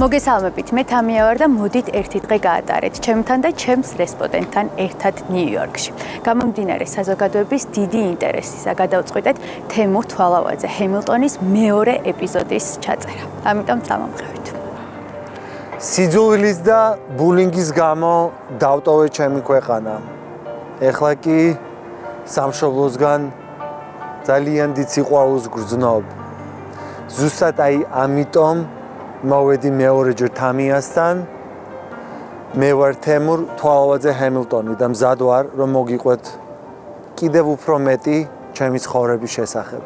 მოგესალმებით, მე თამია ვარ და მოდით ერთი დღე გაატარეთ ჩემთან და ჩემს რესპონდენტთან ერთად ნიუ-იორკში. გამომდინარე საზოგადოების დიდი ინტერესისა გადავწყვიტეთ თემურ თვალავაძე ჰემილტონის მეორე ეპიზოდის ჩაწერა. ამიტომ წამომღებით. სიძულვილის და ბულინგის გამო დავტოვე ჩემი ქვეყანა. ეხლა კი სამშობლოსგან ძალიან დიდ სიყვარულს გრძნობ. ზუსტად ამიტომ მოვედი მეორეჯერ თამიასთან. მე ვარ თემურ თვალავაძე ჰემილტონი და მზად ვარ რომ მოგიყვეთ კიდევ უფრო მეტი ჩემი ცხოვრების შესახებ.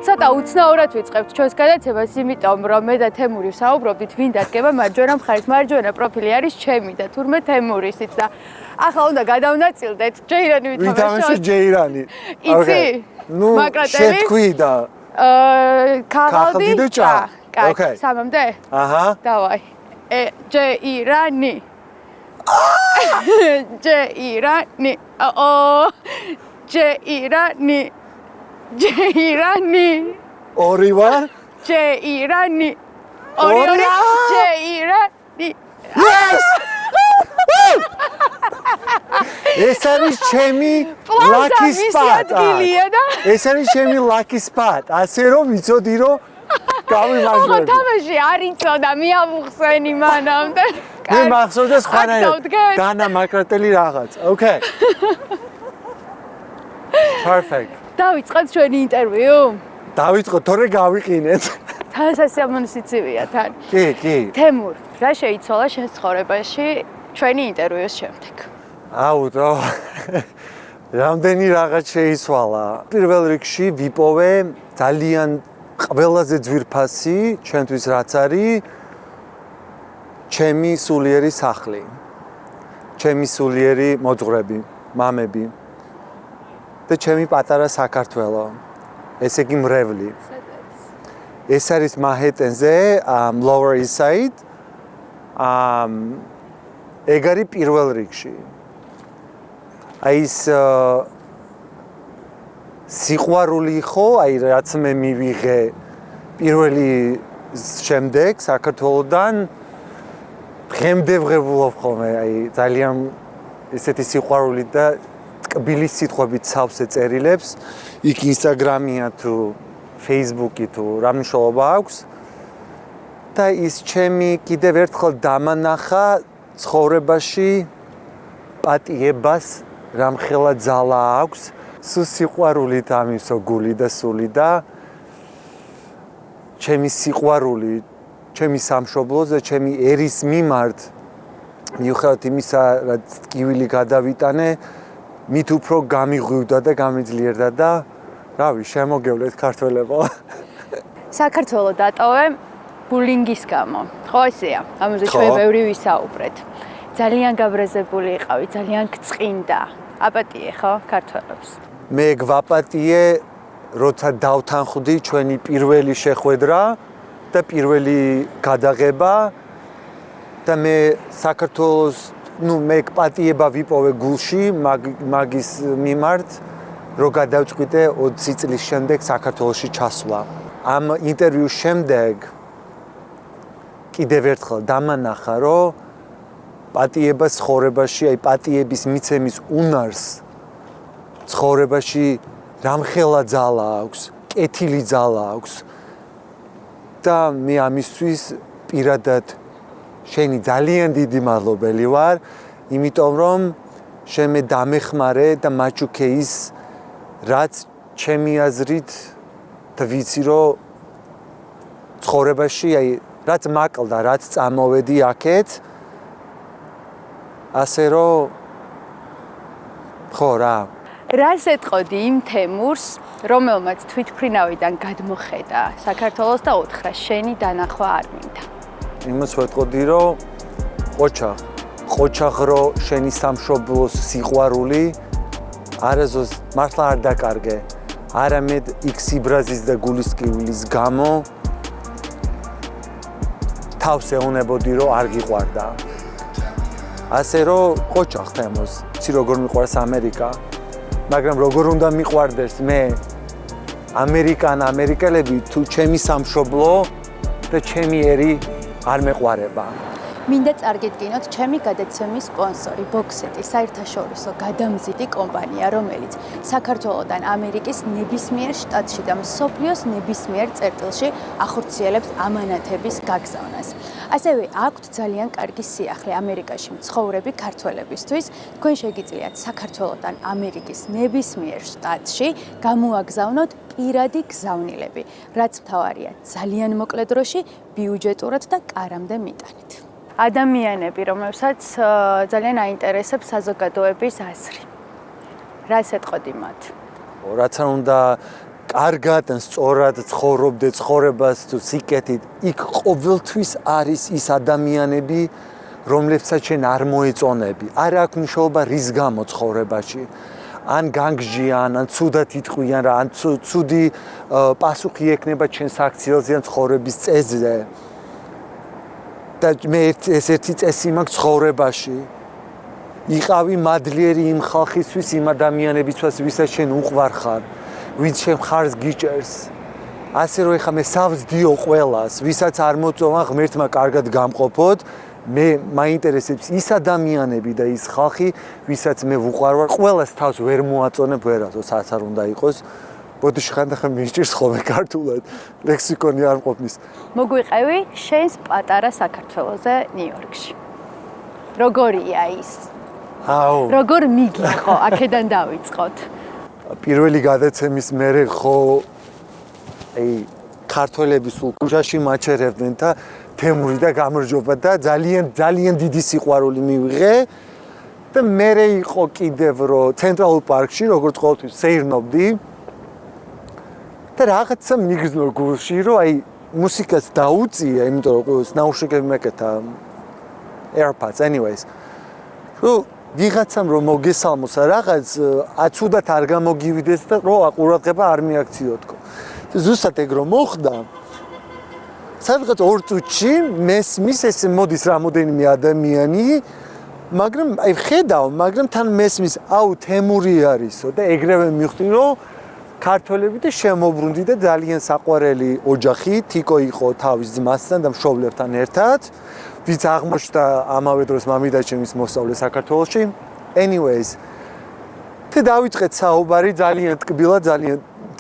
ცოტა უცნაურად ვიწყებთ ჩვენს გადაცემას, იმიტომ რომ მე და თემური ვსაუბრობდით, ვინ დადგება მარჯვენა მხარეს. მარჯვენა პროფილი არის ჩემი და თურმე თემურისიც და ახლა უნდა გადავნაწილდეთ ჯეირანი ვითამაშოთ. ვითამაშოთ ჯეირანი. იცი? ნუ შეთქვი და ქაღალდი და ჭა. ოკეი. სამამდე? აჰა. დავაი. ჯეირანი. ჯეირანი. ჯეირანი. ჯეირანი. ორი ვარ? ჯეირანი. ორი ჯეირანი. ეს არის ჩემი lucky spot. ეს არის ჩემი lucky spot. ასე რომ ვიცოდი რომ გავიმარჯვებდი. ხო, თამაში არ იცოდა, მიავუხსენი მანამდე. მე მახსოვდა სხვანაირად. დანა მაკრატელი რაღაც. Okay. Perfect. დავიწყოთ ჩვენი ინტერვიუ? დავიწყოთ, თორე გავიყინეთ. თანასასიამოვნოა თან. კი. თემურ, რა შეიცვალა შენ ცხოვრებაში ჩვენი ინტერვიუს შემდეგ? აუტო. რამდენი რაღაც შეიცვალა. პირველ რიგში ვიპოვე ძალიან ყველაზე ძვირფასი ჩვენთვის რაც არის ჩემი სულიერი სახლი. ჩემი სულიერი მოძღვრები, მამები. და ჩემი პატარა საქართველო. ესე იგი მრევლი. ეს არის მანჰეტენზე, Lower East Side. ეგ არის პირველ რიგში. აი ეს სიყვარული ხო, აი რაც მე მივიღე პირველი შემდეგ საქართველოდან დღემდე ვღებულობ ხოლმე, აი ძალიან ესეთი სიყვარული და ტკბილი სიტყვებით სავსე წერილებს, იქ Instagram-ია თუ Facebook-ი თუ რა მნიშვნელობა აქვს. და ის ჩემი კიდევ ერთხელ დამანახა ცხოვრებაში პატიებას რამხელა ძალა აქვს, სულ სიყვარულით ამისო გული და სული და ჩემი სიყვარული, ჩემი სამშობლოს და ჩემი ერის მიმართ მიუხედავად იმისა, რაც ტკივილი გადავიტანე, მით უფრო გამიღვივდა და გამიძლიერდა და რავი, შემოგევლეთ ქართველებო. საქართველო დატოვე ბულინგის გამო. ხო ესეა, ამაზე ჩვენ ბევრი ვისაუბრეთ. ძალიან გაბრაზებული იყავი, ძალიან გწყინდა. აპატიე ხო ქართველებს? მე გვაპატიე, როცა დავთანხმდი ჩვენი პირველი შეხვედრა და პირველი გადაღება და მე საქართველოს მე პატიება ვიპოვე გულში მაგის მიმართ, რომ გადავწყვიტე 20 წლის შემდეგ საქართველოში ჩასვლა. ამ ინტერვიუს შემდეგ კიდევ ერთხელ დამანახა, რომ პატიება ცხოვრებაში, აი პატიების მიცემის უნარს ცხოვრებაში რამხელა ძალა აქვს, კეთილი ძალა აქვს. და მე ამისთვის პირადად შენი ძალიან დიდი მადლობელი ვარ, იმიტომ რომ შენ მე დამეხმარე და მაჩუქე ის, რაც ჩემი აზრით და ვიცი რომ ცხოვრებაში, აი რაც მაკლდა, რაც წამოვედი აქეთ, ასე რომ ხო რა. რას ეთყოდი იმ თემურს, რომელმაც თვითმფრინავიდან გადმოხედა საქართველოს და უთხრა შენი დანახვა არ მინდა? იმას ვეთყოდი, რომ ყოჩაღრო შენი სამშობლოს სიყვარული არაზოს მართლა არ დაკარგე. არამედ იქ სიბრაზის და გულისკივილის გამო თავს ეუნებოდი, რომ არ გიყვარდა. ასე რომ ყოჩაღ თემოს, ცი როგორ მიყვარს ამერიკა, მაგრამ როგორ უნდა მიყვარდეს მე ამერიკელები თუ ჩემი სამშობლო და ჩემი ერი არ მეყვარება. მინდა წარგედგინოთ ჩემი გადაცემის სპონსორი ბოქსეტი, საერთაშორისო გადამზიდი კომპანია, რომელიც საქართველოსთან ამერიკის ნებისმიერ შტატში და მსოფლიოს ნებისმიერ წერტილში ახორციელებს ამანათების გაგზავნას. ასევე აქვთ ძალიან კარგი სიახლე ამერიკაში მცხოვრები ქართველებისთვის. თქვენ შეგიძლიათ საქართველოსთან ამერიკის ნებისმიერ შტატში გამოაგზავნოთ პირადი გზავნილები, რაც მთავარია ძალიან მოკლე დროში, ბიუჯეტურად და კარამდე მიტანით. ადამიანები, რომელსაც ძალიან აინტერესებს საზოგადოების აზრი. რას ეტყოდი მათ? რაც არ უნდა კარგად ან სწორად ცხოვრობდე ცხოვრებას თუ სიკეთით, იქ ყოველთვის არის ის ადამიანები, რომლებსაც შენ არ მოეწონები. არ აქვს მნიშვნელობა რის გამო ცხოვრებაში. ან განგჟიან, ან ცუდად იტყვიან რა, ან ცუდი პასუხი ექნება ჩვენს აქციელზე ან ცხოვრების წესზე. და მე ეს ერთი წესი მაქვს ცხოვრებაში. იყავი მადლიერი იმ ხალხისთვის, იმ ადამიანებისთვის, ვისაც შენ უყვარ ხარ, ვინც შენ ხარს გიჭერს. ასე რომ ეხა მე სავსდიო ყველას, ვისაც არ მოწონა ღმერთმა კარგად გამყოფოთ, მე მაინტერესებს ის ადამიანები და ის ხალხი, ვისაც მე ვუყვარ ვარ, ყველას თავს ვერ მოაწონებ ვერასო, სადაც არ უნდა იყოს. ბოდიში ხანდახან მისჭირს ხოლმე ქართულად, ლექსიკონი არ მყოფნის. მოგვიყევი შენს პატარა საქართველოზე ნიუ-იორკში. როგორია ის? აუ. როგორ მიგიხო? აქედან დავიწყოთ. პირველი გადაცემის მერე ხო ქართველები სულ ქუჩაში მაჩერებდნენ და თემური და გამარჯობა და ძალიან დიდი სიყვარული მივიღე და მერე იყო კიდევ რომ ცენტრალურ პარკში როგორც ყოველთვის სეირნობდი და რაღაცა მიგრძნო გულში რომ მუსიკას დაუწია, იმიტომ რომ ნაუშნიკები მეკეთა AirPods anyways. ვიღაცამ რომ მოგესალმოს რაღაც აცუდათ არ გამოგივიდეს და რო ყურადღება არ მიაქციოთქო. ზუსტად ეგ რომ მოხდა. სადღაც 2 წუთში მესმის ეს მოდის რამოდენიმე ადამიანი, მაგრამ ხედავ, მაგრამ თან მესმის თემური არისო და ეგრევე მივხვდი რომ ქართველები და შემოbrunდი და ძალიან საყვარელი ოჯახი, თიკო იყო თავის ძმასთან და მშობლებთან ერთად. ვინც აღმოჩნდა ამავე დროს მამიდაჩემის მოსწავლე საქართველოში. Anyways, და დავიწყეთ საუბარი ძალიან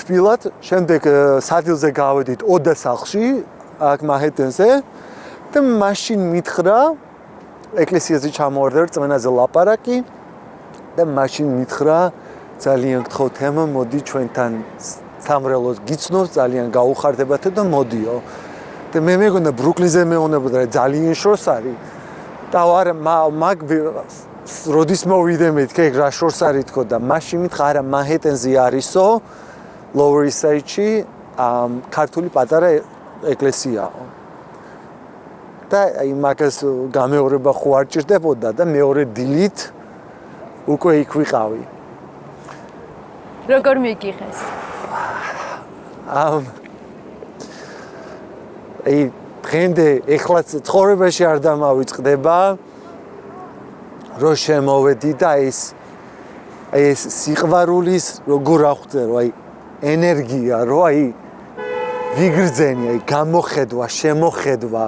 თბილად, შემდეგ სადილზე გავედით ოდა სახლში, აქ მანჰეტენზე და მაშინ მითხრა ეკლესიაზე ჩამოვარდა რწმენაზე ლაპარაკი და მაშინ მითხრა ძალიან გთხოვ თემა, მოდი ჩვენთან სამრელოს გიცნობს, ძალიან გაუხარდებათ და მოდიო. და მე მეგონა ბრუკლინზე მეუბნებოდა რა ძალიან შორს არის. და არა მაგ როდის მოვიდე მეთქე რა შორს არის თქო და მაშინ მითხრა არა მანჰეტენზე არისო Lower East Side-ში ქართული პატარა ეკლესიაა. და მაგას გამეორება ხო არ ჭირდებოდა და მეორე დილით უკვე იქ ვიყავი. როგორ მიგიხეს? დღემდე ეხლაც ცხოვრებაში არ დამავიწყდება რომ შემოვედი და ეს სიყვარულის როგორ აღვწე რომ ენერგია რომ ვიგრძენი გამოხედვა შემოხედვა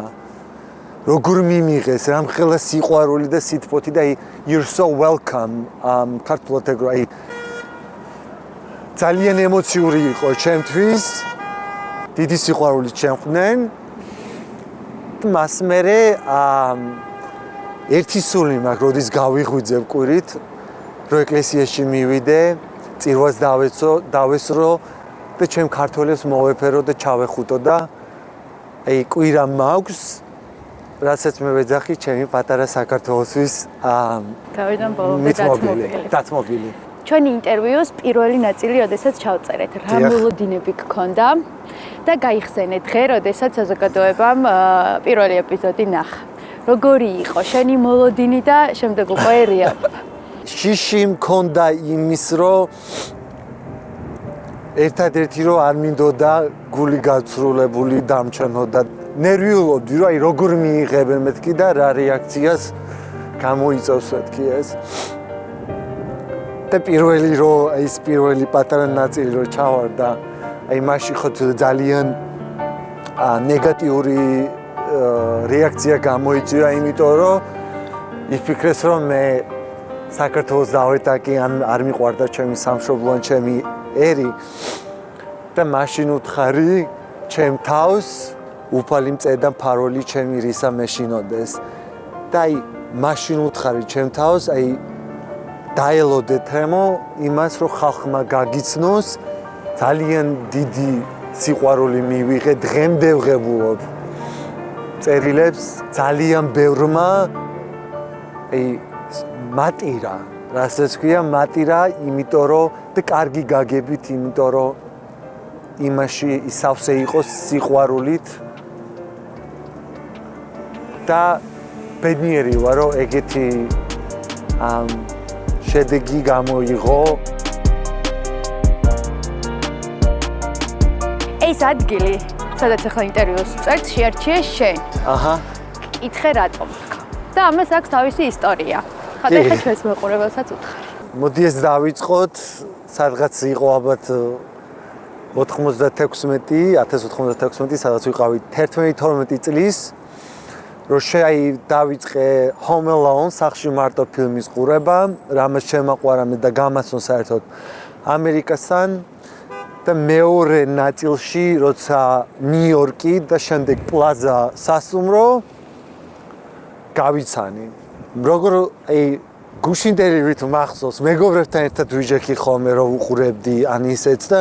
როგორ მიმიღეს რამხელა სიყვარული და სითბოთი და you're so welcome ქართულად ეგრე ძალიან ემოციური იყო ჩემთვის დიდი სიყვარული ჩემყვნენ მას მერე ერთი სული მაქვს როდის გავიღვიძებ კვირით რომ ეკლესიაში მივიდე წირვას დავესრო და ჩემ ქართველებს მოვეფერო და ჩავეხუტო და კვირა მაქვს რასაც მე ვეძახი ჩემი პატარა საქართველოსთვის თავიდან ბოლომდე დათმობილი ჩვენი ინტერვიუს პირველი ნაწილი, როდესაც ჩავწერეთ, რა მოლოდინები გქონდა და გაიხსენეთ დღე, როდესაც საზოგადოებამ პირველი ეპიზოდი ნახა. როგორი იყო შენი მოლოდინი და შემდეგ უკვე რეალობა? შიში მქონდა იმის, რომ ერთადერთი რომ არ მინდოდა გული გაცრულებული დამჩნოდა. ნერვიულობდი, რომ როგორ მიიღებენ მეთქი და რა რეაქციას გამოიწვევს მეთქი ეს. და პირველი რომ პირველი პატარა ნაწილი რომ ჩავარდა, მაშინ ხო ძალიან ნეგატიური რეაქცია გამოიწვია, იმიტომ რომ იფიქრეს რომ მე საქართველოს დავეტაკი ან არ მიყვარდა ჩემი სამშობლო ან ჩემი ერი და მაშინ უთხარი ჩემ თავს უფალი მწერდა ფაროლი ჩემი რისა მეშინოდეს და აი მაშინ უთხარი ჩემ თავს აი დაელოდე თემო იმას რომ ხალხმა გაგიცნოს ძალიან დიდი სიყვარული მივიღე დღემდე ვღებულობ წერილებს ძალიან ბევრმა აი მატირა რასაც ქვია მატირა იმიტომ რომ და კარგი გაგებით იმიტომ რომ იმაში ისავსე იყოს სიყვარულით და ბედნიერი ვარ რომ ეგეთი შედეგი გამოიღო ეს ადგილი სადაც ახლა ინტერვიუს წერთ შეარჩიე შენ აჰა კითხე რატომ თქვა და ამას აქვს თავისი ისტორია ხადა ხა ჩვენს მეყურებელსაც უთხარი მოდი ეს დავიწყოთ სადღაც იყო ალბათ 1996 სადაც ვიყავით 11-12 წლის რომ შეაი დავიწყე Home Alone სახში მარტო ფილმის ყურება რამაც შემაყვარა მე და გამაცნო საერთოდ ამერიკასთან და მეორე ნაწილში როცა ნიუ-იორკი და შემდეგ პლაზა სასტუმრო გავიცანი როგორ აი გუშინდელი რით მახსოვს მეგობრებთან ერთად ვიჯექი ხოლმე რომ უყურებდი ან ისეც და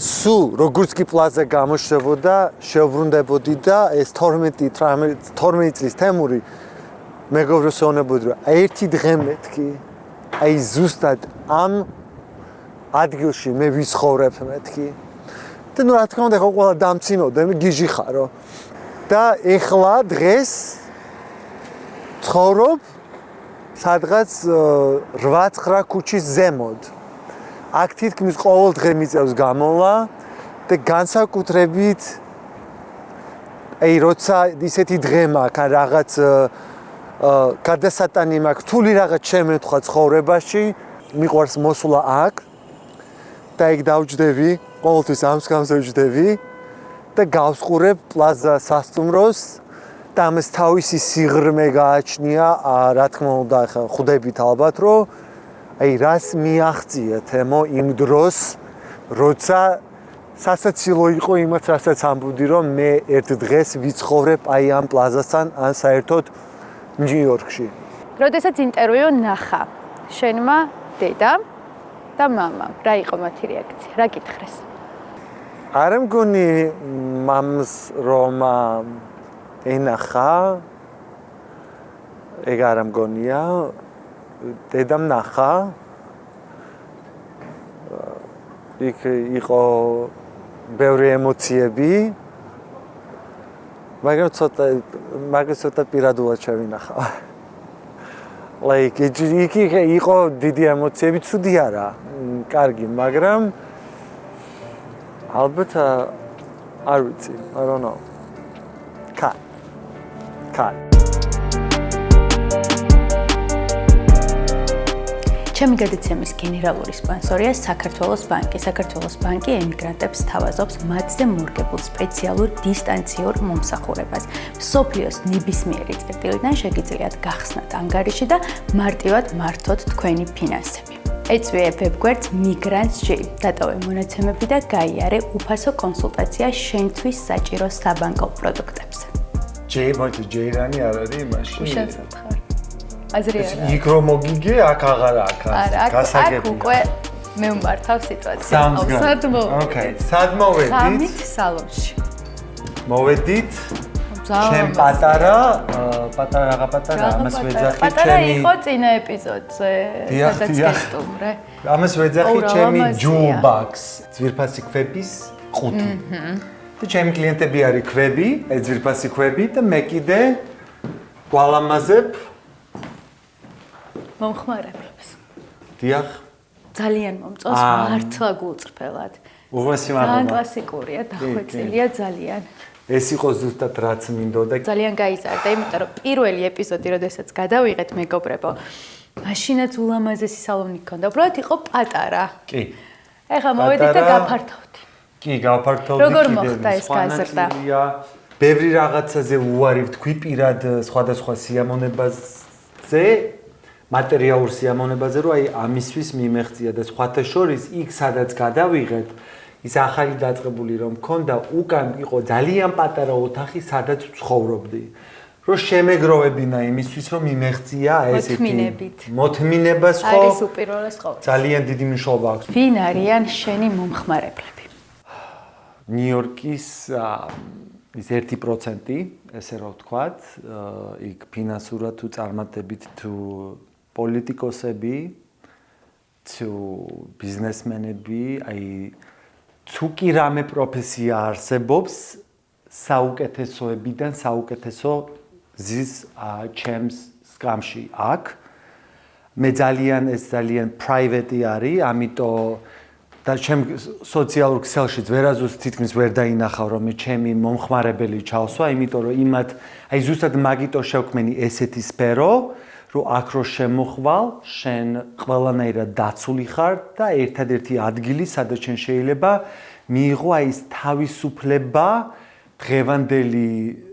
სულ როგორც კი პლაზა გამოშვებოდა შევბრუნდებოდი და ეს 12 წლის თემური მეგობრებს ვეუბნებოდი რომ ერთი დღე მეთქი აი ზუსტად ამ ადგილში მე ვიცხოვრებ მეთქი და ნუ რა თქმა უნდა ხო ყველა დამცინოდა მე გიჟი ხარო და ეხლა დღეს ცხოვრობ სადღაც 8-9 ქუჩის ზემოთ აქ თითქმის ყოველ დღე მიწევს გამოლა და განსაკუთრებით აი როცა ისეთი დღე მაქვს ან რაღაც გადასატანი მაქვს რთული რაღაც შემეთქვა ცხოვრებაში მიყვარს მოსვლა აქ და იქ დავჯდები ყოველთვის ამს გამსევჯდები და გავსყურებ პლაზა სასტუმროს და ამას თავისი სიღრმე გააჩნია რა თქმა უნდა ახლა ხვდებით ალბათ რომ აი რას მიაღწია თემო იმ დროს როცა სასაცილო იყო იმათ რასაც ამბობდი რომ მე ერთ დღეს ვიცხოვრებ აი ამ პლაზასთან ან საერთოდ ნიუ-იორკში. როდესაც ინტერვიუ ნახა შენმა დედამ და მამამ რა იყო მათი რეაქცია? რა კითხრეს? არ მგონი მამს რომ ენახა ეგ არ მგონია დედამ ნახა იქ იყო ბევრი ემოციები მაგრამ ცოტა პირადულად შევინახა like იქ იყო დიდი ემოციები ცუდი არა კარგი მაგრამ ალბათ არ ვიცი I don't know cut ჩემი გადაცემის გენერალური სპონსორია საქართველოს ბანკი. საქართველოს ბანკი ემიგრანტებს სთავაზობს მათზე მორგებულ სპეციალურ დისტანციურ მომსახურებას. მსოფლიოს ნებისმიერი წერტილიდან შეგიძლიათ გახსნათ ანგარიში და მარტივად მართოთ თქვენი ფინანსები. ეწვიე ვებგვერდს Migrants.gy, დატოვე მონაცემები და გაიარე უფასო კონსულტაცია შენთვის საჭირო საბანკო პროდუქტებზე. ჯეირანი არ არის იმაში? უშენსად ხარ. აზრი არა. იქ რომ მოგიგე, აქ აღარა აქ. გასაგებია. აქ უკვე მე ვმართავ სიტუაციას. სად მოვედით? ოკეი, სად მოვედით? ხამით სალონში. მოვედით? ჩემ პატარა ამას ვეძახი ჩემი. პატარა იყო წინა ეპიზოდზე, სადაც გესტუმრე. ამას ვეძახი ჩემი jewel box, ძვირფასი ქვების ყუთი. და ჩემი კლიენტები არის ქვები, ეს ძვირფასი ქვები და მე კიდე გვალამაზებ მომხმარებლებს. დიახ. ძალიან მომწონს მართლა გულწრფელად. უღმესი მადლობა. ძალიან კლასიკურია, დახვეწილია ძალიან. ეს იყო ზუსტად რაც მინდოდა. ძალიან გაიზარდა, იმიტომ რომ პირველი ეპიზოდი, როდესაც გადავიღეთ მეგობრებო, მაშინაც ულამაზესი სალონი ჰქონდა. უბრალოდ იყო პატარა. კი. ეხლა მოვედით და გაფართავდი. კი, გავფართოვდი როგორ მოხდა ეს გაზრდა? ბევრი რაღაცაზე უარი ვთქვი პირად სხვადასხვა სიამონებაზე, მატერიალურ სიამონებაზე, რომ აი ამისთვის მიმეღწია და სხვათა შორის იქ სადაც გადავიღეთ, ის ახალი დაწყებული რომ მქონდა, უკან იყო ძალიან პატარა ოთახი, სადაც ვცხოვრობდი. რომ შემეგროვებინა იმისთვის, რომ მიმეღწია ესეთი მოთმინებას ხო? არის უპირველეს ყოვლისა. ძალიან დიდი მნიშვნელობა აქვს. ვინ არიან შენი მომხმარებლები? ნიუ-იორკის ის 1%, ესე რომ ვთქვათ, იქ ფინანსურად თუ წარმატებით თუ პოლიტიკოსები, თუ ბიზნესმენები, აი თუ კი რამე პროფესია არსებობს, საუკეთესოებიდან საუკეთესო ზის ჩემს სკამში აქ. მე ეს ძალიან private არის, ამიტომ და ჩემ სოციალურ ქსელშიც ვერაზუსტ თითქმის ვერ დაინახავ რომ მე ჩემი მომხმარებელი ჩავსვა, იმიტომ რომ იმათ აი ზუსტად მაგიტო შევქმენი ესეთი სფერო, რომ აქ რო შემოხვალ, შენ ყველანაირად დაცული ხარ და ერთადერთი ადგილი, სადაც შენ შეიძლება მიიღო აი ეს თავისუფლება დღევანდელი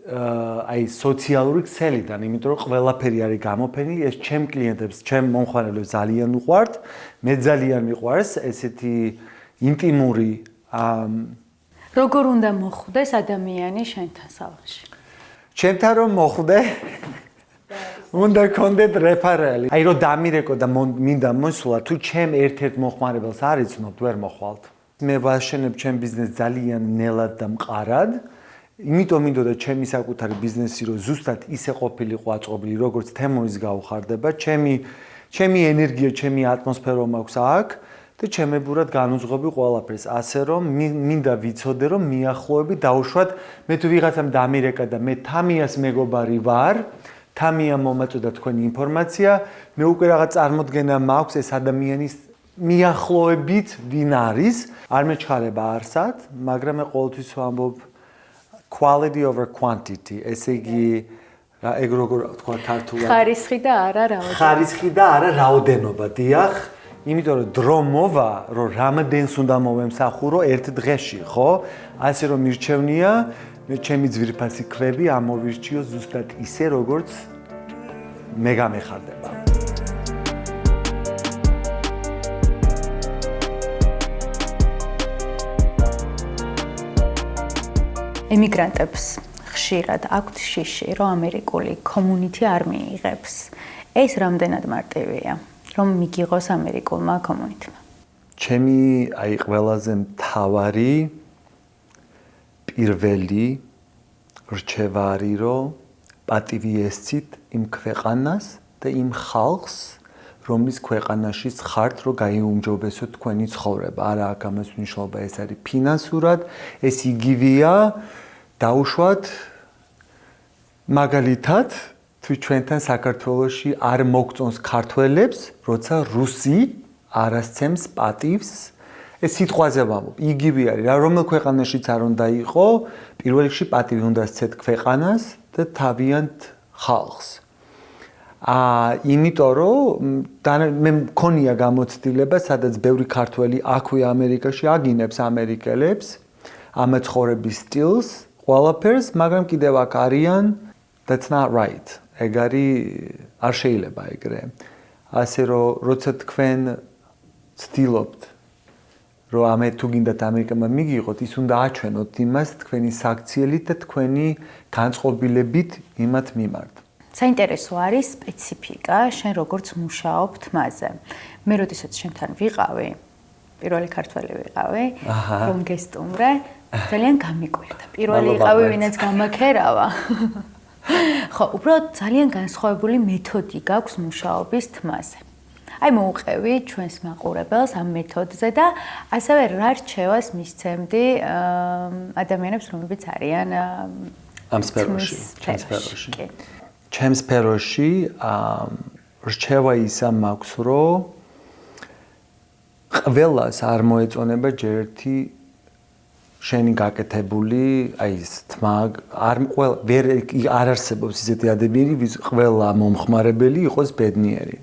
აი სოციალური ქსელიდან, იმიტომ რომ ყველაფერი არის გამოფენილი, ეს ჩემ კლიენტებს, ჩემ მომხმარებლებს ძალიან უყვართ, მე ძალიან მიყვარს ესეთი ინტიმური როგორ უნდა მოხვდეს ადამიანი შენთან სალონში? ჩემთან რომ მოხვდე უნდა კონდეთ რეფერალი. აი რომ დამირეკო და მინდა მოსვლა, თუ ჩემ ერთ-ერთ მომხმარებელს არ იცნობთ, ვერ მოხვალთ. მე ვაშენებ ჩემ ბიზნესს ძალიან ნელად და მყარად. იმიტომ მინდოდა ჩემი საკუთარი ბიზნესი რომ ზუსტად ისე ყოფილიყო აწყობილი, როგორც თემოის გაუხარდება, ჩემი ენერგია, ჩემი ატმოსფერო მაქვს აქ და ჩემებურად განუძღვები ყველაფერს, ასე რომ მინდა ვიცოდე რომ მიახლოები დაუშვათ, მე თუ ვიღაცამ დამირეკა და მე თამიას მეგობარი ვარ, თამია მომაწოდა თქვენი ინფორმაცია, მე უკვე რაღაც წარმოდგენა მაქვს ეს ადამიანის მიახლოებით ვინ არის, არ მეჩხარება არსად, მაგრამ მე ყოველთვის ვამბობ quality over quantity, ესე იგი ეგ როგორ თქვა ქართულად ხარისხი და არა რაოდენობა. ხარისხი და არა რაოდენობა, დიახ. იმიტომ რომ დრო მოვა, რომ რამდენს უნდა მოვემსახურო ერთ დღეში, ხო? ასე რომ მირჩევნია, მე ჩემი ძვირფასი ქვები ამოვირჩიო ზუსტად ისე, როგორც მე გამეხარდება. ემიგრანტებს ხშირად აქვთ შიში, რომ ამერიკული community არ მიიღებს. ეს რამდენად მარტივია, რომ მიგიღოს ამერიკულმა community-მა? ჩემი აი ყველაზე მთავარი პირველი რჩევა არის, რომ პატივი ესცით იმ ქვეყანას და იმ ხალხს, რომლის ქვეყანაში ხართ, რომ გაიუმჯობესოთ თქვენი ცხოვრება. არა აქვს ამას მნიშვნელობა, ეს არის ფინანსურად, ეს იგივეა დაუშვათ მაგალითად თუ ჩვენთან საქართველოში არ მოგწონს ქართველებს, როცა რუსი არასცემს პატივს, ეს სიტყვაზე ვამბობ, იგივე არის, რა რომელ ქვეყანაშიც არ უნდა იყო, პირველ რიგში პატივი უნდა სცეთ ქვეყანას და თავიანთ ხალხს. იმიტომ რომ მე მქონია გამოცდილება, სადაც ბევრი ქართველი აქვე ამერიკაში აგინებს ამერიკელებს, ამაცხოვრების სტილს, ყველაფერს, მაგრამ კიდევ აქ არიან, that's not right. ეგ არის არ შეიძლება ეგრე. ასე რომ როცა თქვენ ცდილობთ რომ ამე თუ გინდათ ამერიკამ მიგიღოთ, ის უნდა აჩვენოთ იმას თქვენი საქციელით და თქვენი განწყობილებით იმათ მიმართ. საინტერესო არის სპეციფიკა, შენ როგორც მუშაობ თმაზე. მე როდესაც შენთან ვიყავი, პირველი ქართველი ვიყავი, რომ გესტუმრე, ძალიან გამიკვირდა. პირველი იყავი, ვინაც გამაქერავა. ხო, უბრალოდ ძალიან განსხვავებული მეთოდი გაქვს მუშაობის თმაზე. აი მოუყევი ჩვენს მაყურებელს ამ მეთოდზე და ასევე რა რჩევას მისცემდი ადამიანებს, რომლებიც არიან ამ სფეროში, ჩემს სფეროში. ჩემს სფეროში რჩევა ისა მაქვს, რომ ყველას არ მოეწონება ჯერ ერთი შენი გაკეთებული, აი ეს თმა, არ არსებობს ისეთი ადამიანი, ვის ყველა მომხმარებელი იყოს ბედნიერი.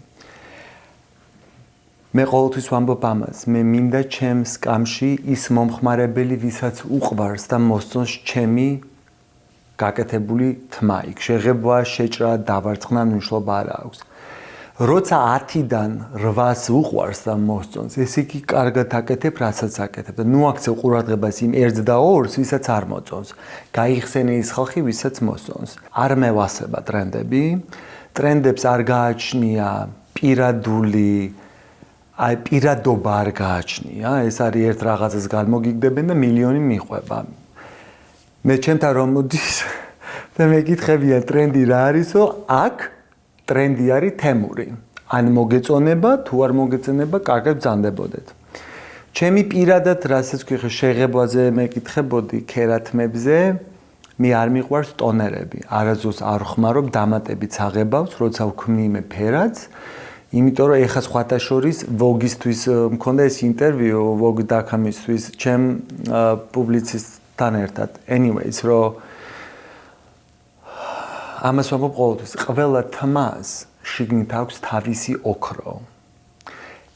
მე ყოველთვის ვამბობ ამას, მე მინდა ჩემს სკამში ის მომხმარებელი, ვისაც უყვარს და მოსწონს ჩემი გაკეთებული თმა. იქ შეღებვა, შეჭრა, დავარცხნა მნიშვნელობა არ აქვს. როცა 10-დან 8-ს უყვარს და მოსწონს, ესე იგი კარგად აკეთებ, რასაც აკეთებ და ნუ აქცევ ყურადღებას იმ 1 და 2-ს, ვისაც არ მოწონს. გაიხსენე ის ხალხი, ვისაც მოსწონს. არ მევასება ტრენდები. ტრენდებს არ გააჩნია პირადული პირადობა არ გააჩნია. ეს არის ერთ რაღაცას განმოგიგდებენ და მილიონი მიყვება. მე ჩემთან რომ მოდის და მეკითხებიან ტრენდი რა არისო, აქ ტრენდი არის თემური. ან მოგეწონება, თუ არ მოგეწონება, კარგად ბრძანდებოდეთ. ჩემი პირადად, რასაც ვქიხე, შეღებვაზე მეკითხებოდი ქერათმებზე, მე არ მიყვარს ტონერები. არასდროს არ ხმარობ დამატებით აღებავს, როცა ვქმნი მე ფერადს. იმიტომ რომ ეხა სხვათა შორის Vogue-ისთვის მქონდა ეს ინტერვიუ, Vogue.com-ისთვის ჩემ პუბლიცისტთან ერთად. Anyways, რომ ამას ვამბობ ყოველთვის, ყველა თმას შიგნით აქვს თავისი ოქრო.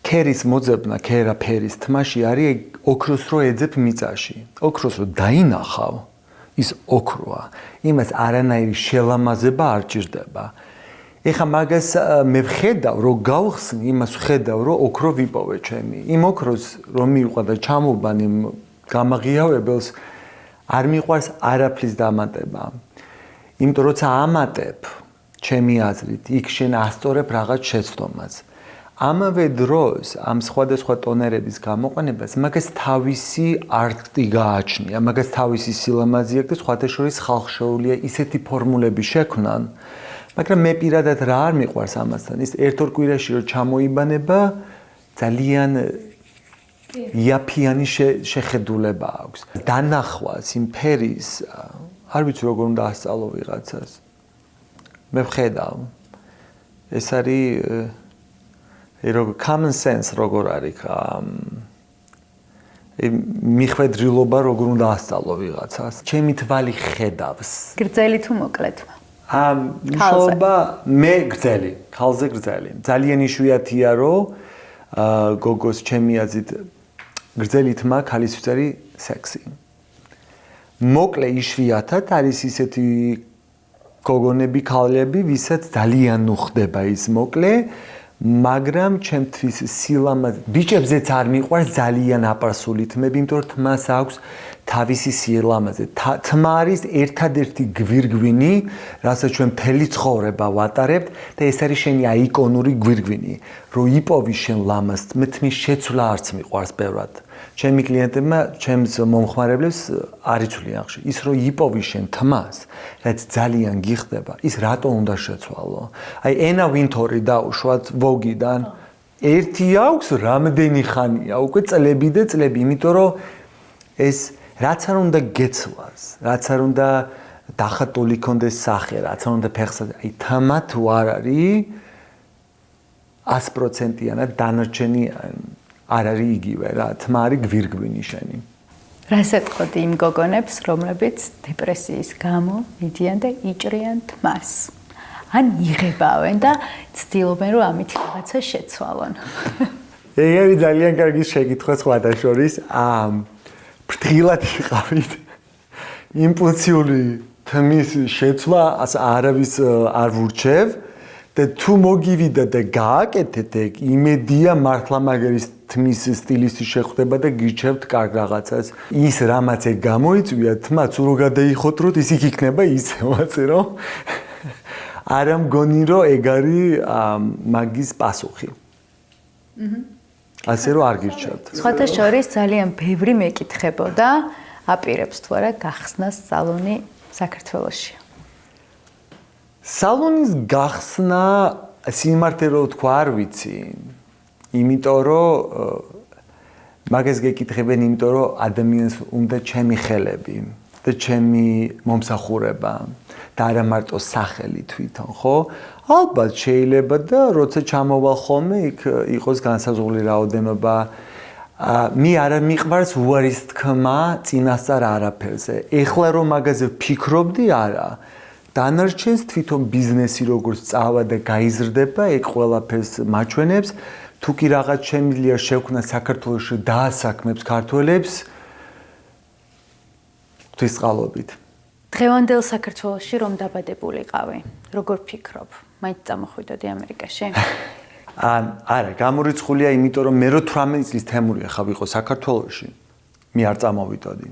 ქერის მოძებნა, ქერა ფერის თმაში არის ოქროს რო ეძებ მიწაში. ოქროს რო დაინახავ, ის ოქროა. იმას არანაირი შელამაზება არ ჭირდება. ეხა მაგას მე ვხედავ, რომ გავხსნი, იმას ვხედავ, რომ ოქრო ვიპოვე ჩემი. იმ ოქროს რომ მივყვა და ჩამოვბან იმ გამაღიავებელს, არ მიყვარს არაფრის დამატება. იმიტომ როცა ამატებ, ჩემი აზრით, იქ შენ ასწორებ რაღაც შეცდომას. ამავე დროს ამ სხვადასხვა ტონერების გამოყენებას მაგას თავისი არტი გააჩნია, მაგას თავისი სილამაზე აქვს და სხვათა შორის ხალხშეულია ისეთი ფორმულები შექმნან. მაგრამ მე პირადად რა არ მიყვარს ამასთან, ის ერთ-ორ კვირაში რომ ჩამოიბანება, ძალიან იაფიანი შეხედულება აქვს. დანახვას იმ ფერის, არ ვიცი როგორ უნდა ასწავლო ვიღაცას. მე ვხედავ. ეს არის როგორ common sense როგორ არის, მიხვედრილობა როგორ უნდა ასწავლო ვიღაცას. ჩემი თვალი ხედავს. გრძელი თუ მოკლე თმა? მშობა მე გრძელი, ხალზე გრძელი. ძალიან იშვიათია რომ გოგოს ჩემი აზრით გრძელი თმა ქალისთვის არის სექსი. მოკლე იშვიათად არის ისეთი გოგონები, ქალები, ვისაც ძალიან უხდება ის მოკლე, მაგრამ ჩემთვის სილამაზე ბიჭებზეც არ მიყვარს ძალიან აპარსული თმები, იმიტომ რომ თმას აქვს თავისი სილამაზე. თმა არის ერთადერთი გვირგვინი, რასაც ჩვენ მთელი ცხოვრება ვატარებთ და ეს არის შენი აიკონური გვირგვინი. რომ იპოვი შენ ლამაზ, მე თმის შეცვლა არც მიყვარს ბევრად. ჩემი კლიენტებმა, ჩემს მომხმარებლებს არ იცვლიან ხშირ. ის რომ იპოვი შენ თმას, რაც ძალიან გიხდება, ის რატო უნდა შეცვალო? აი ენა ვინთორი დაუშვათ Vogue-დან. ერთი აქვს, რამდენი ხანია, უკვე წლები და წლები, იმიტომ რომ ეს რაც არ უნდა გეცვლას, რაც არ უნდა დახატული კონდეს სახე, რაც არ უნდა ფეხსა, აი თმა თუ არ არის 100%-იანად დანარჩენი არ არის იგივე რა, თმა არის გვირგვინი შენი. რას ეთყოდი იმ გოგონებს, რომლებიც დეპრესიის გამო მიდიან და იჭრიან თმას? ან იღებავენ და ცდილობენ რომ ამით რაღაცა შეცვალონ? ეგ არის ძალიან კარგი შეკითხვა სხვათა შორის. ფრთხილად იყავით იმპულსიური თმის შეცვლა არავის არ ვურჩევ და თუ მოგივიდა და გააკეთეთ ეგ, იმედია მართლა მაგერის თმის სტილისტი შეხვდება და გირჩევთ კარგ რაღაცას. ის რამაც ეგ გამოიწვია თმა, თუ რო გადაიხოტროთ, ის იქ იქნება ისევაც რომ არ მგონი რომ ეგ არის მაგის პასუხი. ასე რომ არ გირჩევთ. სხვათა შორის ძალიან ბევრი მეკითხებოდა, აპირებს თუ არა გახსნას სალონი საქართველოში. სალონის გახსნა სიმართლე რო თქვა არ ვიცი. იმიტომ რომ მაგას გეკითხებენ, იმიტომ რომ ადამიანს უნდა ჩემი ხელები და ჩემი მომსახურება და არა მარტო სახელი თვითონ, ხო? ალბათ შეიძლება და როცა ჩამოვალ ხოლმე იქ იყოს განსაზღვრული რაოდენობა. მე არ მიყვარს უარის თქმა წინასწარ არაფერზე. ეხლა რომ მაგაზე ვფიქრობდი, არა. დანარჩენს თვითონ ბიზნესი როგორც წავა და გაიზრდება, ეგ ყველაფერს მაჩვენებს. თუ კი რაღაც შემიძლია შევქმნა საქართველოში დაასაქმებს ქართველებს ღვთისწყალობით. დღევანდელ საქართველოში რომ დაბადებულიყავი, როგორ ფიქრობ? მაინც წამოხვიდოდი ამერიკაში? არა, გამორიცხულია, იმიტომ რომ მე 18 წლის თემური ხა ვიყო საქართველოში. მე არ წამოვიდოდი.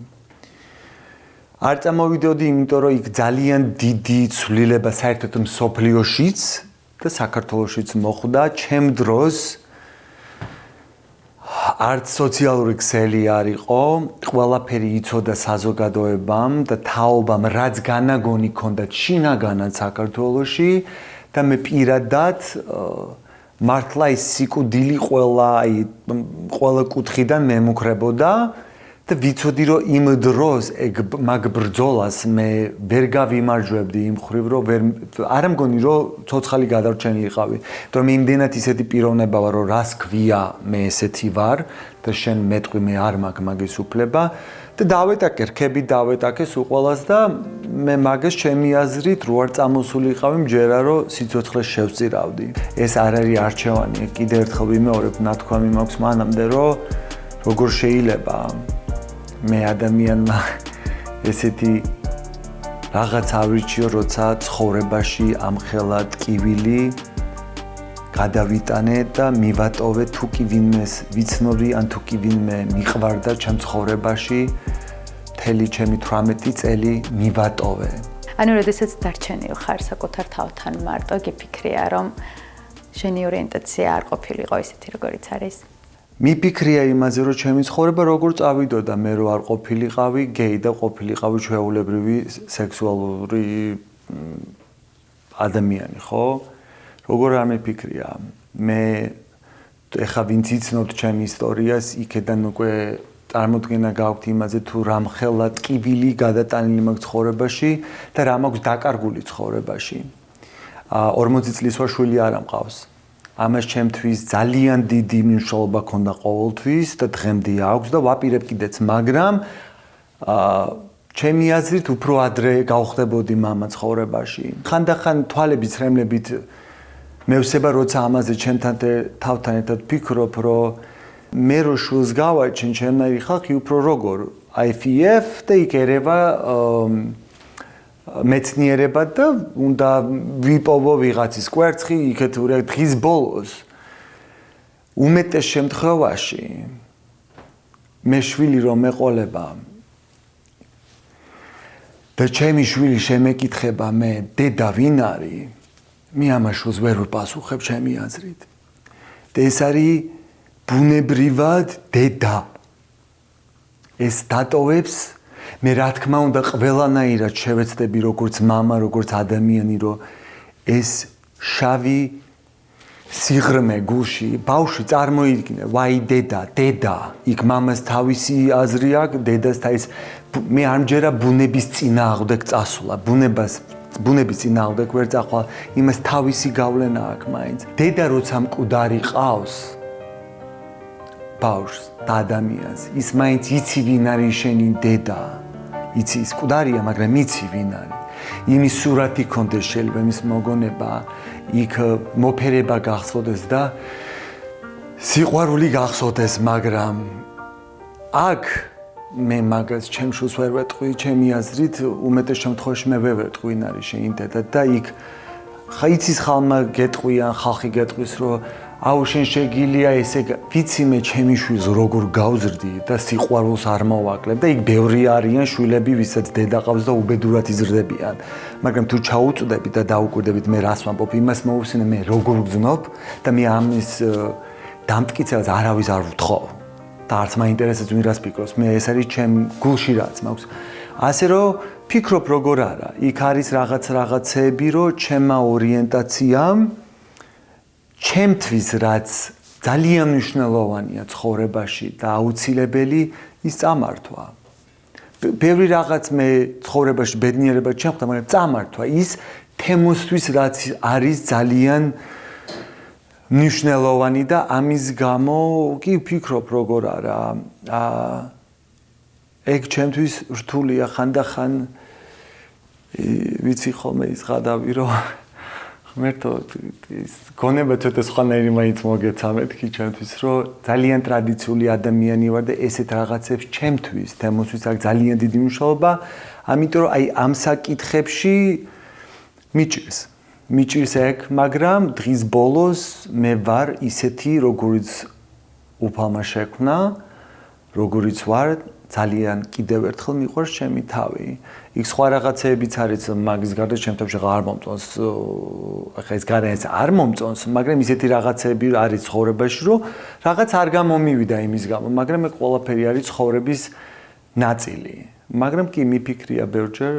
არ წამოვიდოდი, იმიტომ რომ იქ ძალიან დიდი ცვლილება საერთოდ მსოფლიოშიც და საქართველოშიც მოხდა ჩემ დროს. არც სოციალური ქსელი არ იყო, ყველაფერი იცოდა საზოგადოებამ და თაობამ, რაც განაგონი ქონდათ შინაგანად საქართველოში და მე პირადად მართლა ის სიკვდილი ყველა კუთხიდან მემუქრებოდა და ვიცოდი რომ იმ დროს მაგ ბრძოლას მე ვერ გავიმარჯვებდი იმ ხრივ რომ არ მგონი რომ ცოცხალი გადარჩენილიყავი. იმიტომ რომ იმდენად ისეთი პიროვნება ვარ რომ რას ქვია მე ესეთი ვარ და შენ მეტყვი მე არ მაქვს მაგის უფლება და დავეტაკე რქები დავეტაკე სულ ყველას და მე მაგას ჩემი აზრით რო არ წამოსულიყავი მჯერა რომ სიცოცხლეს შევწირავდი. ეს არ არის არჩევანი. კიდევ ერთხელ ვიმეორებ, ნათქვამი მაქვს მანამდე რომ როგორ შეიძლება მე ადამიანმა ესეთი რაღაც ავრიჩიო, როცა ცხოვრებაში ამხელა ტკივილი გადავიტანე და მივატოვე თუ კი ვინმეს ვიცნობი ან თუ კი ვინმე მიყვარდა ჩემ ცხოვრებაში მთელი ჩემი 18 წელი მივატოვე. ანუ როდესაც დარჩენილ ხარ საკუთარ თავთან მარტო, გიფიქრია რომ შენი ორიენტაცია არ ყოფილიყო ისეთი როგორიც არის? მიფიქრია იმაზე, რომ ჩემი ცხოვრება როგორ წავიდოდა, მე რო არ ყოფილიყავი გეი და ყოფილიყავი ჩვეულებრივი სექსუალური ადამიანი, ხო? როგორ არ მიფიქრია. მე ეხა ვინც იცნობთ ჩემი ისტორიას, იქედან უკვე წარმოდგენა გაქვთ იმაზე თუ რამხელა ტკივილი გადატანილი მაქვს ცხოვრებაში და რა მაქვს დაკარგული ცხოვრებაში. 40 წლის ვარ, შვილი არ ამყავს. ამას ჩემთვის ძალიან დიდი მნიშვნელობა ქონდა ყოველთვის და დღემდე აქვს და ვაპირებ კიდეც, მაგრამ ჩემი აზრით უფრო ადრე გავხდებოდი მამა ცხოვრებაში. ხანდახან თვალების რემლებით მევსება, როცა ამაზე ჩემთან თავთან ერთად ვფიქრობ, რომ მე რო შულს გავაჩენ ჩემნაირი ხალხი უფრო როგორ IVF და იქ ერევა მეცნიერება და უნდა ვიპოვო ვიღაცის კვერცხი, იქეთ დღის ბოლოს უმეტეს შემთხვევაში მე შვილი რომ მეყოლება და ჩემი შვილი შემეკითხება მე დედა ვინ არის? მე ამაშულს ვერ ვპასუხებ ჩემი აზრით. და ეს არის ბუნებრივად დედა. ეს დატოვებს მე რა თქმა უნდა ყველანაირად შევეცდები როგორც მამა, როგორც ადამიანი, რომ ეს შავი სიღრმე გულში ბავშვი წარმოიდგინე, ვაი დედა, იქ მამას თავისი აზრი აქვს, დედას თავის მე ამჯერა ბუნების წინააღმდეგ წასულა, ბუნების წინააღმდეგ ვერ წახვალ, იმას თავისი გავლენა აქვს მაინც. დედა როცა მკვდარი ყავს ბავშვს და ადამიანს, ის მაინც იცი ვინ არის შენი დედა. იცი ის მკვდარია, მაგრამ იცი ვინ არის. იმის სურათი ქონდეს შეიძლება იმის მოგონება, იქ მოფერება გახსოვდეს და სიყვარული გახსოვდეს, მაგრამ აქ მე მაგას ჩემ შულს ვერ ვეტყვი, ჩემი აზრით უმეტეს შემთხვევაში მე ვერ ვეტყვი ვინ არის შენი დედა და იქ ხა იცის ხალხმა გეტყვიან, ხალხი გეტყვის, რომ აუ შენ შეგილია ესე ვიცი მე ჩემი შვილს როგორ გავზრდი და სიყვარულს არ მოვაკლებ და იქ ბევრი არიან შვილები ვისაც დედა ყავს და უბედურად იზრდებიან, მაგრამ თუ ჩაუწვდებით და დაუკვირდებით მე რას ვამბობ, იმას მოусინე მე როგორ ვგზნობ და მე ამის დამტკიცებას არავის არ ვთხოვ და არც მაინტერესებს ვინ რას ფიქრობს, მე ეს არის ჩემ გულში რაც მაქვს. ასე რომ ფიქრობ როგორ არა, იქ არის რაღაცეები, რომ ჩემმა ორიენტაციამ ჩემთვის რაც ძალიან მნიშვნელოვანია ცხოვრებაში და აუცილებელი ის წამართვა. ბევრი რაღაც მე ცხოვრებაში ბედნიერება ჩემხდა, მაგრამ წამართვა ის თემოსთვის რაც არის ძალიან მნიშვნელოვანი და ამის გამო კი ვფიქრობ როგორ არა. ეგ ჩემთვის რთულია ხანდახან ვიცი ხოლმე ის ღადავი რომ ღმერთო ის გონება ცოტა სხვანაირი მაინც მოგეცა მეთქი ჩემთვის რომ ძალიან ტრადიციული ადამიანი ვარ და ესეთ რაღაცებს ჩემთვის თემოსთვის აქვს ძალიან დიდი მნიშვნელობა ამიტომ რომ აი ამ საკითხებში მიჭირს ეგ მაგრამ დღის ბოლოს მე ვარ ისეთი როგორიც უფალმა შექმნა როგორიც ვარ ძალიან კიდევ ერთხელ მიყვარს ჩემი თავი. იქ სხვა რაღაცებიც არის მაგის გარდა ჩემ თავში არ მომწონს. ახლა ეს გარანაც არ მომწონს, მაგრამ ისეთი რაღაცები არის ცხოვრებაში, რომ რაღაც არ გამომივიდა იმის გამო, მაგრამ მე ყველაფერი არის ცხოვრების ნაწილი. მაგრამ კი მიფიქრია ბევრჯერ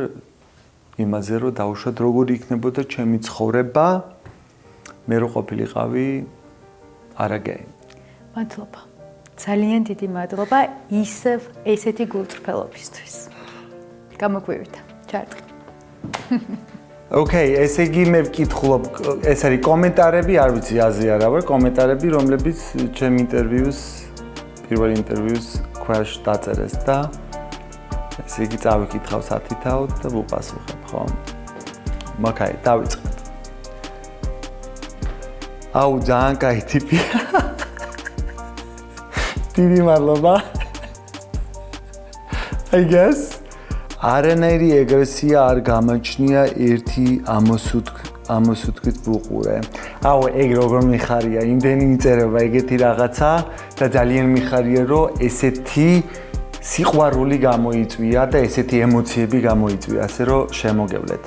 იმაზე, რომ დავუშვათ როგორი იქნებოდა ჩემი ცხოვრება, მე რო ყოფილიყავი არაგეი. მადლობა. ძალიან დიდი მადლობა ისევ ესეთი გულწრფელობისთვის. გამოგვივიდა. ჩარტყი. Okay, ესე იგი მე ვკითხულობ, ეს არის კომენტარები, არ ვიცი აზრი არა ვარ, კომენტარები, რომლებიც ჩემ ინტერვიუს, პირველ ინტერვიუს ქვეშ დაწერეს და ესე იგი წავიკითხავ სათითაოდ და ვუპასუხებ, ხო? მაგაი, დავიწყეთ. აუ, ძალიან კაი ტიპია. დიდი მადლობა. I guess არანაირი ეგრესია არ გამაჩნია ერთი ამოსუთქვით ვუყურე. აუ, ეგ როგორ მიხარია, იმდენი იწერება ეგეთი რაღაცა და ძალიან მიხარია, რომ ესეთი სიყვარული გამოიწვია და ესეთი ემოციები გამოიწვია, ასე რომ შემოგევლეთ.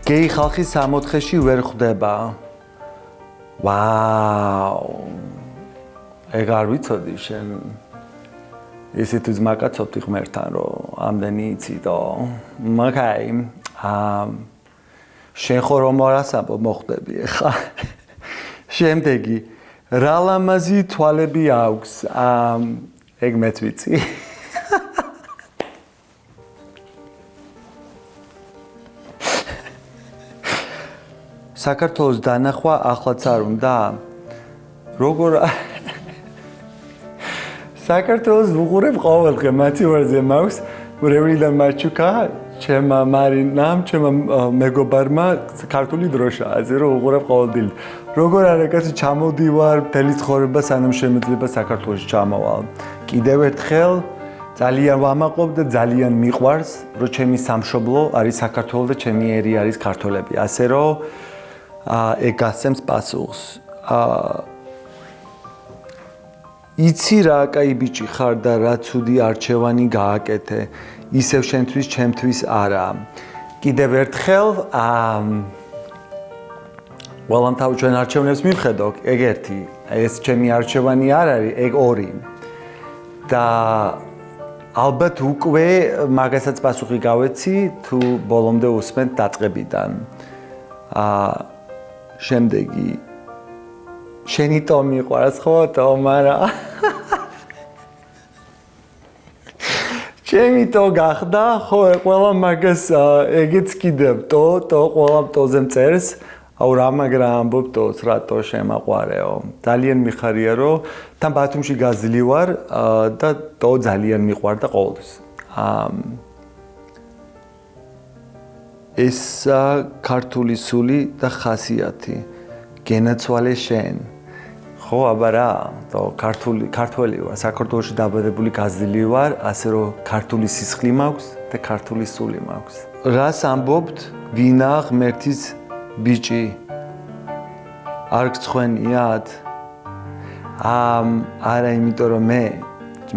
გეი ხალხი 64-ში ვერ ხვდება. ვაუ. ეგ არ ვიცოდი შენ ისეთი ძმაკაცობდი ღმერთთან რომ ამდენი იცი და მაგაი შენ ხო რომ არასაბო მოხდები ხა შემდეგი რა ლამაზი თვალები აქვს ეგ მეც ვიცი საქართველოს დანახვა ახლაც არ უნდა როგორ საქართველოს ვუყურებ ყოველდღე მათი ვარზე მაქვს მრევლიდან მაჩუკა ჩემმა მარინამ ჩემმა მეგობარმა ქართული დროშა ასე რომ ვუყურებ ყოველდღე როგორ არა კაცი ჩამოდივარ მთელი ცხოვრება სანამ შემეძლება საქართველოში ჩამოვალ კიდევ ერთხელ ძალიან ვამაყობ და ძალიან მიყვარს რომ ჩემი სამშობლო არის საქართველო და ჩემი ერი არის ქართველები ასე რომ ეგ გასცემს პასუხს იცი რა კაი ბიჭი ხარ და რა ცუდი არჩევანი გააკეთე ისევ შენთვის ჩემთვის არა კიდევ ერთხელ ვალამ თავ ჩვენ არჩევნებს მივხედო ეგ ერთი ეს ჩემი არჩევანი არ არის ეგ ორი და ალბათ უკვე მაგასაც პასუხი გავეცი თუ ბოლომდე უსმენთ დაწყებიდან შემდეგი შენი თო მიყვარს ხო თო მარა ჩემი თო გახდა ხო ყველა მაგას ეგეც კიდევ თო ყველა თოზე მწერს აუ რა მაგრა ამბობ თოს რატო შემაყვარეო ძალიან მიხარია რომ თან ბათუმში გაზლი ვარ და თო ძალიან მიყვარდა ყოველთვის ეს ქართული სული და ხასიათი გენაცვალე შენ ხო აბა რა თო ქართველი ვარ საქართველოში დაბადებული გაზლი ვარ ასე რომ ქართული სისხლი მაქვს და ქართული სული მაქვს რას ამბობთ ვინა ღმერთის ბიჭი არ გცხვენიათ არა იმიტომ რომ მე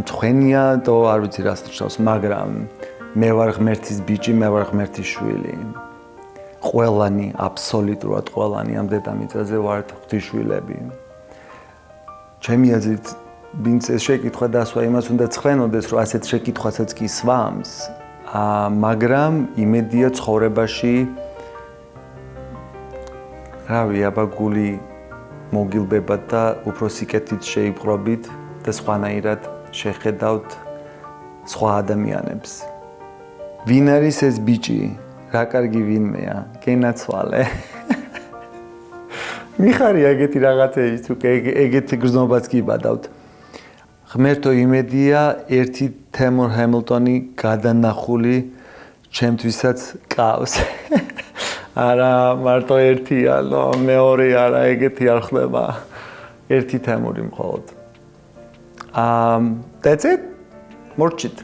მცხვენია და არ ვიცი რას ნიშნავს მაგრამ მე ვარ ღმერთის ბიჭი მე ვარ ღმერთის შვილი ყველანი აბსოლუტურად ყველანი ამ დედამიწაზე ვართ ღვთისშვილები ჩემი აზრით ვინც ეს შეკითხვა დასვა იმას უნდა ცხვენოდეს რომ ასეთ შეკითხვასაც კი სვამს მაგრამ იმედია ცხოვრებაში რავი აბა გული მოგილბებათ და უფრო სიკეთით შეიპყრობით და სხვანაირად შეხედავთ სხვა ადამიანებს ვინ არის ეს ბიჭი რა კარგი ვინმეა გენაცვალე მიხარია ეგეთი რაღაცეის თუ ეგეთი გრძნობაც კი ბადავთ ღმერთო იმედია ერთი თემურ ჰემილტონი გადანახული ჩემთვისაც ყავს არა, მარტო ერთია, მეორე არა, ეგეთი არ ხდება. ერთი თემური მხოლოდ. That's it. მორჩით.